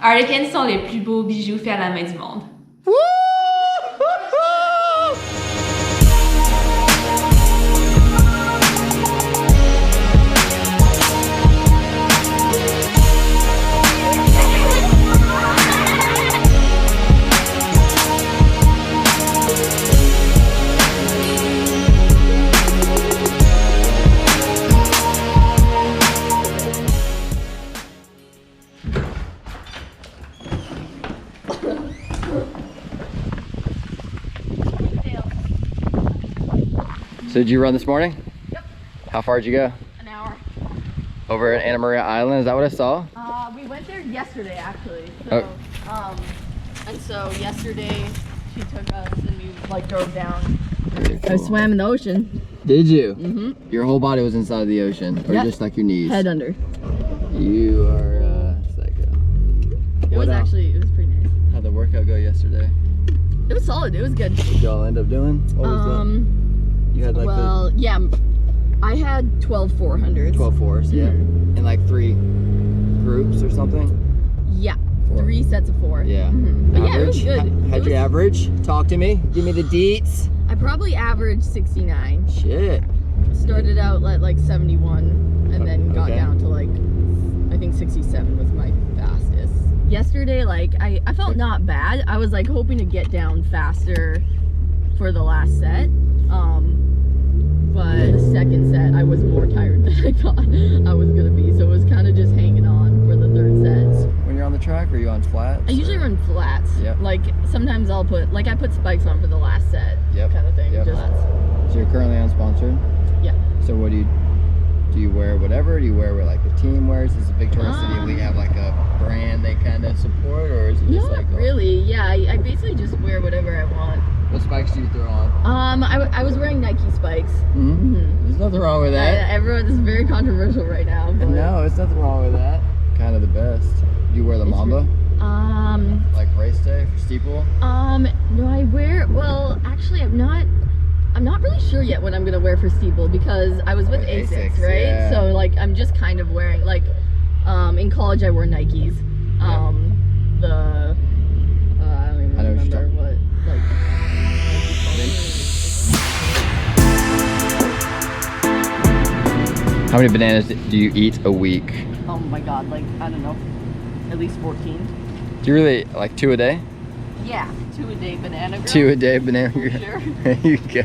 Harlequins sont les plus beaux bijoux faits à la main du monde. Woo! So did you run this morning? Yep. How far did you go? An hour. Over at Anna Maria Island, is that what I saw? We went there yesterday actually. So, and so yesterday she took us and we like drove down. I swam in the ocean. Did you? Mm-hmm. Your whole body was inside the ocean, or just like your knees? Head under. You are psycho. It was pretty nice. How'd the workout go yesterday? It was solid. It was good. What did y'all end up doing? What was you had like yeah, I had 12 400s. 12 4s, yeah. In like 3 groups or something? Yeah, 4. 3 sets of 4. Yeah. But yeah, it was good. How'd you average? Talk to me. Give me the deets. I probably averaged 69. Shit. Started out at like 71 and then got down to like, I think 67 was my fastest. Yesterday, like, I felt not bad. I was like hoping to get down faster for the last set. But the second set, I was more tired than I thought I was gonna be. So it was kind of just hanging on for the third set. When you're on the track, are you on flats? I usually run flats. Yep. Like sometimes I'll put, like I put spikes on for the last set. Yep. Kind of thing. Yep. Just flats. So you're currently unsponsored? Yeah. So what do you wear whatever? Do you wear what like the team wears? Does the Vic City Elite have like a brand they kind of support, or is it just like? Not really. Yeah, I basically just wear whatever I want. What spikes do you throw on? I was wearing Nike spikes. There's nothing wrong with that. Everyone, this is very controversial right now. But no, there's nothing wrong with that. Kind of the best. Do you wear the Mamba? Like race day for steeple? No, I wear. Well, actually, I'm not really sure yet what I'm gonna wear for steeple because I was with Asics, right? Yeah. So like I'm just kind of wearing like, in college I wore Nikes. I don't even remember what like. How many bananas do you eat a week? Oh my god, like I don't know, at least 14. Do you really like 2 a day? Yeah, 2 a day banana girl. 2 a day banana girl. Sure. There you go.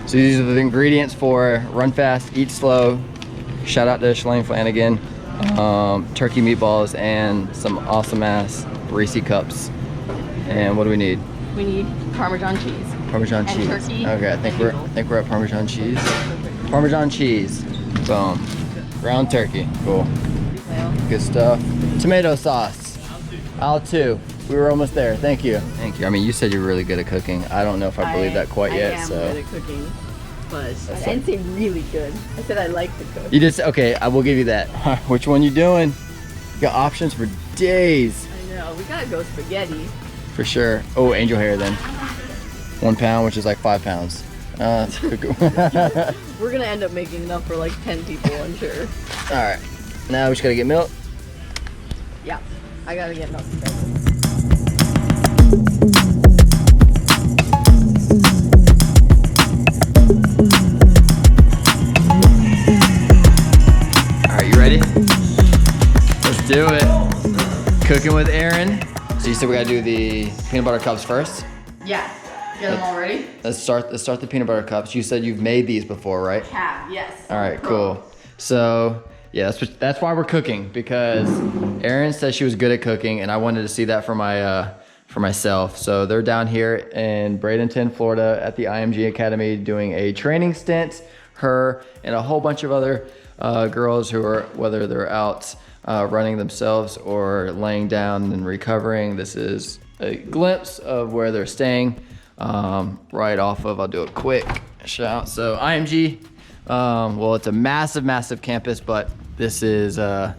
So these are the ingredients for Run Fast, Eat Slow. Shout out to Shalane Flanagan. Turkey meatballs and some awesome ass Reese cups. And what do we need? We need Parmesan cheese. Parmesan and cheese. Turkey. Okay, I think we're at Parmesan cheese. Parmesan cheese. Boom. Ground turkey. Cool. Good stuff. Tomato sauce. I'll 2. We were almost there. Thank you. Thank you. I mean, you said you were really good at cooking. I don't know if I believe that quite yet. I am So good at cooking, but I didn't say really good. I said I like to cook. you just okay. I will give you that. Which one you doing? You got options for days. I know. We gotta go spaghetti. For sure. Oh, angel hair then. 1 pound, which is like 5 pounds. We're gonna end up making enough for like 10 people, I'm sure. All right. Now we just gotta get milk. Yeah, I gotta get milk. All right, you ready? Let's do it. Cooking with Erin. So you said we gotta do the peanut butter cups first? Yeah. Get them all ready? Let's start the peanut butter cups. You said you've made these before, right? Have, yes. All right, cool. So yeah, that's why we're cooking, because Erin said she was good at cooking, and I wanted to see that for myself. So they're down here in Bradenton, Florida, at the IMG Academy doing a training stint. Her and a whole bunch of other girls who are, whether they're out running themselves or laying down and recovering. This is a glimpse of where they're staying. Right off of, I'll do a quick shout. So IMG, well, it's a massive campus, but this is the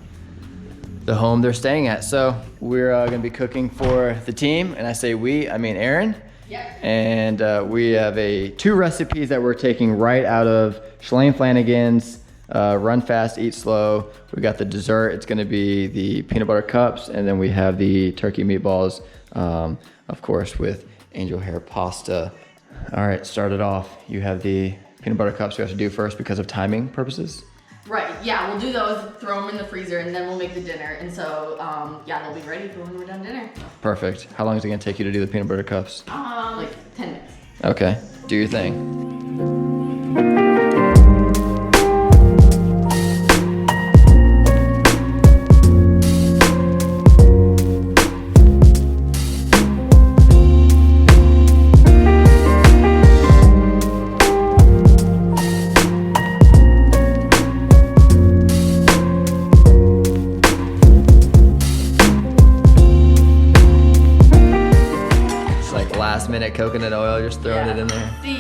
home they're staying at. So we're gonna be cooking for the team, and I say we, I mean Erin. Yep. And we have 2 recipes that we're taking right out of Shalane Flanagan's Run fast, eat slow. We got the dessert. It's going to be the peanut butter cups, and then we have the turkey meatballs, of course, with angel hair pasta. All right, start it off. You have the peanut butter cups we have to do first because of timing purposes. Right, yeah, we'll do those, throw them in the freezer, and then we'll make the dinner. And so, yeah, they'll be ready for when we're done dinner. Perfect. How long is it going to take you to do the peanut butter cups? Like 10 minutes. Okay, do your thing. Minute coconut oil, just throwing it in there. See,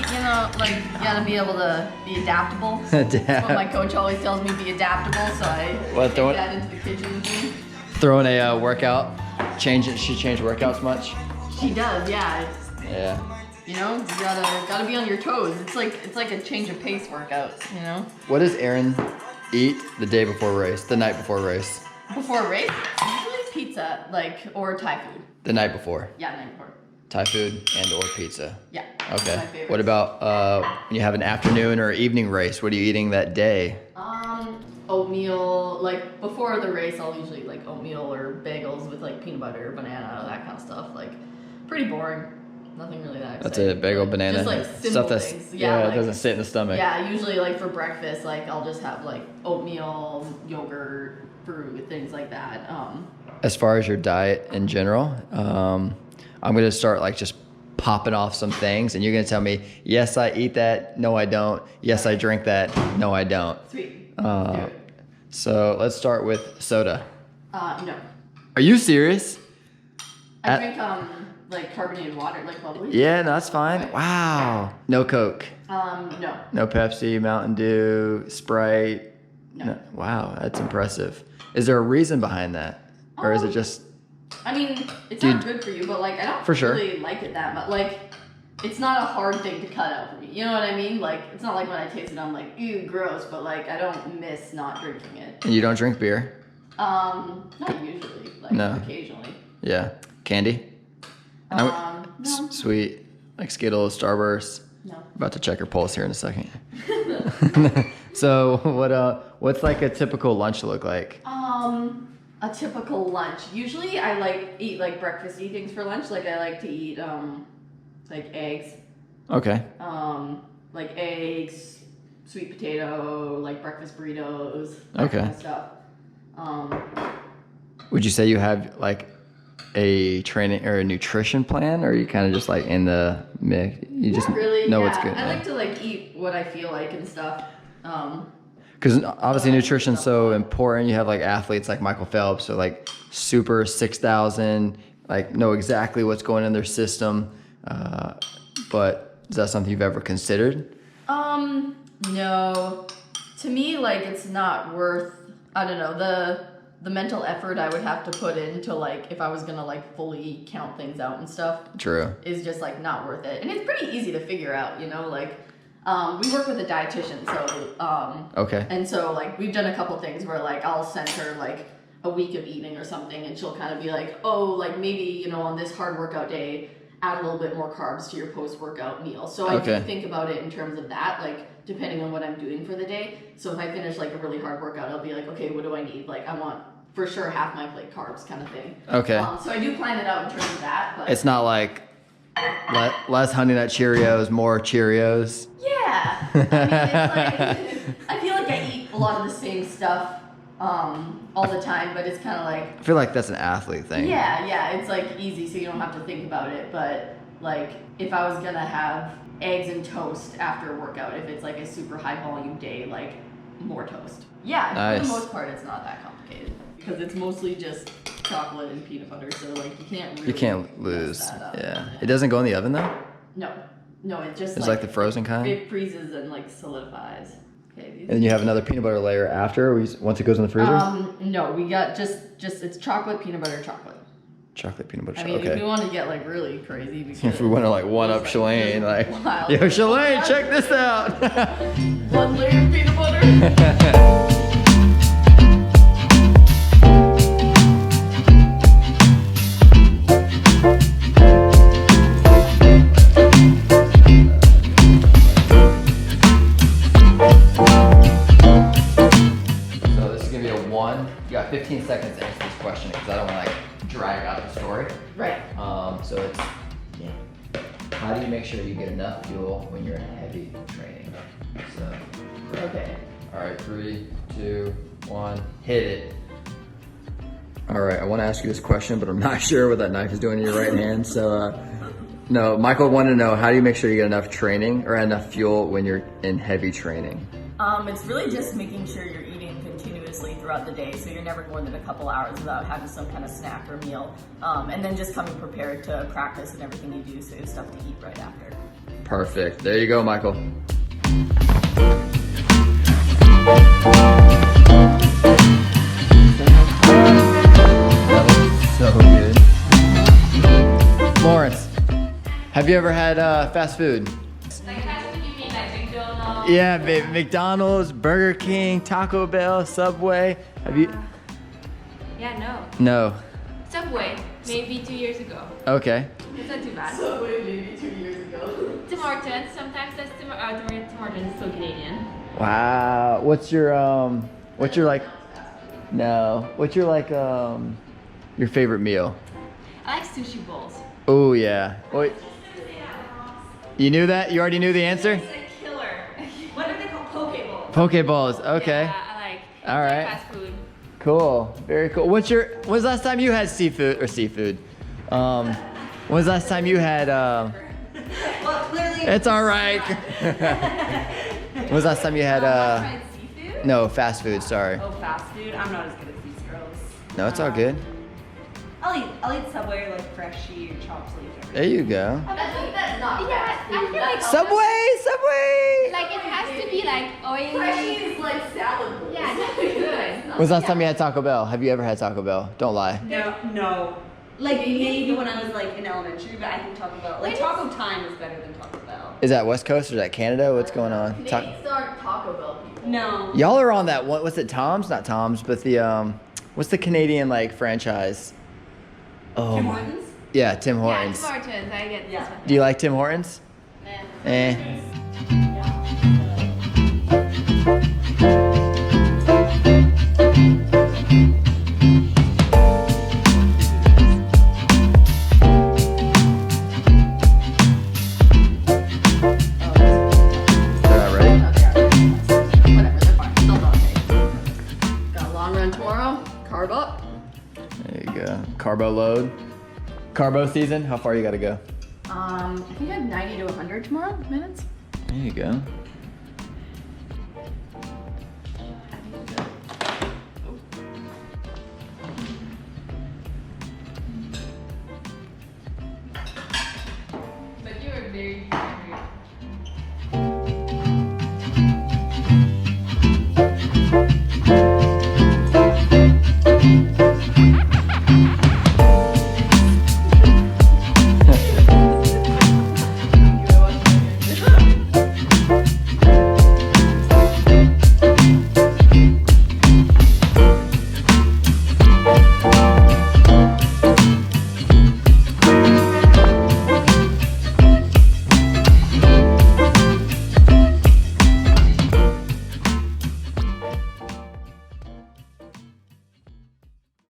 like you gotta be able to be adaptable. That's what my coach always tells me, be adaptable. So I take that into the kitchen with me. Throwing a workout, she changed workouts much? She does, yeah. Yeah. You gotta be on your toes. It's like a change of pace workout, What does Erin eat the day before race, the night before race? Before race? Usually pizza, or Thai food. The night before? Yeah, the night before. Thai food and or pizza. Yeah. Okay. What about when you have an afternoon or evening race? What are you eating that day? Oatmeal. Like before the race, I'll usually like oatmeal or bagels with like peanut butter, banana, that kind of stuff. Like pretty boring. Nothing really that exciting. That's it. Bagel, banana. Just like simple stuff that's things. it doesn't sit in the stomach. Yeah. Usually like for breakfast, like I'll just have like oatmeal, yogurt, fruit, things like that. As far as your diet in general, I'm going to start like just popping off some things, and you're going to tell me, yes, I eat that. No, I don't. Yes, I drink that. No, I don't. Sweet. So let's start with soda. No. Are you serious? I drink like carbonated water, like bubbly. Yeah, no, that's fine. Right. Wow. No Coke. No. No Pepsi, Mountain Dew, Sprite. No. Wow, that's impressive. Is there a reason behind that, or is it just? I mean, it's not good for you, but like I don't really like it that much. Like, it's not a hard thing to cut out for me. You know what I mean? Like, it's not like when I taste it, I'm like, ew, gross. But like, I don't miss not drinking it. And you don't drink beer? Not usually. Like, occasionally. Yeah. Candy? No. Sweet, like Skittles, Starburst. No. About to check her pulse here in a second. So what's like a typical lunch look like? A typical lunch. Usually I eat like breakfasty things for lunch. Like I like to eat like eggs. Okay. Like eggs, sweet potato, like breakfast burritos, that kind of stuff. Would you say you have like a training or a nutrition plan, or are you kind of just like in the mix? You just really know what's good. I like to like eat what I feel like and stuff. Because obviously nutrition's so important. You have like athletes like Michael Phelps, so like super 6,000, like know exactly what's going in their system. But is that something you've ever considered? No. To me, like it's not worth. I don't know the mental effort I would have to put into like if I was gonna like fully count things out and stuff. True. Is just like not worth it, and it's pretty easy to figure out. Like. We work with a dietitian, so okay. And so like we've done a couple things where like I'll send her like a week of eating or something, and she'll kind of be like, oh, like maybe on this hard workout day, add a little bit more carbs to your post-workout meal. So I do think about it in terms of that, like depending on what I'm doing for the day. So if I finish like a really hard workout, I'll be like, okay, what do I need? Like I want for sure half my plate carbs kind of thing. Okay. So I do plan it out in terms of that, but it's not like less Honey Nut Cheerios, more Cheerios. Yeah. I mean, it's like, I feel like I eat a lot of the same stuff all the time, but it's kind of like... I feel like that's an athlete thing. Yeah, it's like easy so you don't have to think about it, but like if I was going to have eggs and toast after a workout, if it's like a super high volume day, like more toast. Yeah, nice. For the most part it's not that complicated because it's mostly just chocolate and peanut butter, so like you can't really lose that up. Yeah. It doesn't go in the oven though? No, it just it's like the frozen kind? It freezes and like solidifies. Okay. And then you have another peanut butter layer after once it goes in the freezer? No, we got just it's chocolate, peanut butter, chocolate. Chocolate peanut butter I shake. mean, if Okay. we want to get like really crazy, because If we want to like one up Shalane, like, wild. yo, Shalane, check this out. 1 layer of peanut butter. So this is gonna be a 1. You got 15 seconds to answer this question because I don't want to like drag out the story. Right. So it's, how do you make sure you get enough fuel when you're in heavy training? So, Okay. all right, 3, 2, 1, hit it. All right, I want to ask you this question, but I'm not sure what that knife is doing in your right hand. So, no, Michael wanted to know, how do you make sure you get enough training or enough fuel when you're in heavy training? It's really just making sure you're eating continuously throughout the day, so you're never more than a couple hours without having some kind of snack or meal. And then just coming prepared to practice and everything you do, so you have stuff to eat right after. Perfect. There you go, Michael. That was so good. Laurence, have you ever had fast food? Like fast food, you mean like McDonald's? Yeah, McDonald's, Burger King, Taco Bell, Subway. Have you? Yeah, no. No. Subway, maybe 2 years ago. Okay. It's not too bad. Subway maybe 2 years ago. Tim Hortons, sometimes that's Tim Hortons is still Canadian. Wow. What's your like? No. What's your like your favorite meal? I like sushi bowls. Oh yeah. Wait. You knew that? You already knew the answer? It's a killer. What are they called? Poke bowls. Poke balls. Okay. Yeah, I like. All right. Fast food. Cool. Very cool. When's the last time you had seafood? When's the last time you had Well, clearly. It's all right. When's the last time you had Fried seafood? no, fast food, sorry. Oh, fast food. I'm not as good as these girls. No, it's all good. I'll eat Subway or like Freshie or Chops Leaf. There you go. That's not Yeah, I feel like Subway! like it has to be like oily. Freshie is like salad bowls. Yeah, that's good. When's the last time you had Taco Bell? Have you ever had Taco Bell? Don't lie. No. Like maybe when I was like in elementary, but I think Taco Bell, like Taco Time is better than Taco Bell. Is that West Coast or is that Canada? What's going on? Canadians aren't Taco Bell people. No. Y'all are on that one. What's it? Tom's? Not Tom's, but the what's the Canadian like franchise? Oh Tim my. Hortons? Yeah, Tim Yeah, Hortons. Tim Hortons. I get this Yeah. one. Do you like Tim Hortons? Eh. They're not ready? Whatever, they're fine. They'll not take. Got a long run tomorrow. Carb up. There you go. Carbo load. Carbo season. How far you got to go? I think I have 90 to 100 tomorrow minutes. There you go.